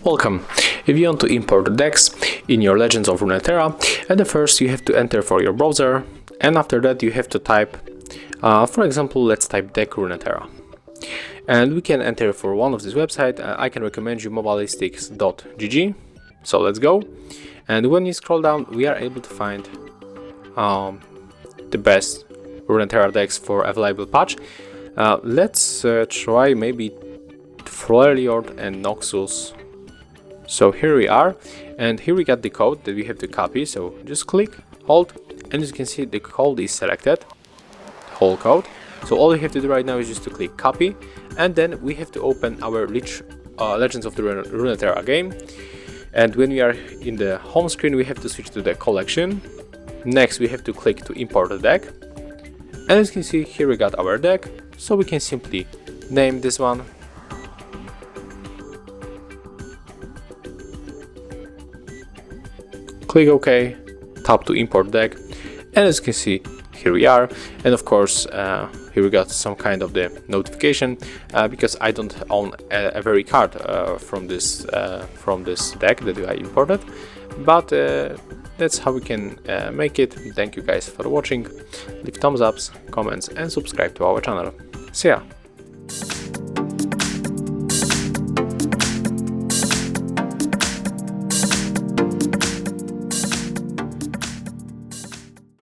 Welcome. If you want to import the decks in your Legends of Runeterra, at the first you have to enter for your browser, and after that you have to type, for example, let's type deck Runeterra. And we can enter for one of these websites. I can recommend you mobilistics.gg. So let's go. And when you scroll down, we are able to find the best Runeterra decks for available patch. Let's try maybe Freljord and Noxus. So here we are, and here we got the code that we have to copy. So just click, hold, and as you can see the code is selected, the whole code. So all we have to do right now is just to click copy, and then we have to open our Legends of the Runeterra game. And when we are in the home screen, we have to switch to the collection. Next we have to click to import the deck, and as you can see here we got our deck. So we can simply name this one. Click OK, tap to import deck, and as you can see, here we are. And of course, here we got some kind of the notification because I don't own a very card from this deck that I imported. But that's how we can make it. Thank you guys for watching. Leave thumbs ups, comments, and subscribe to our channel. See ya.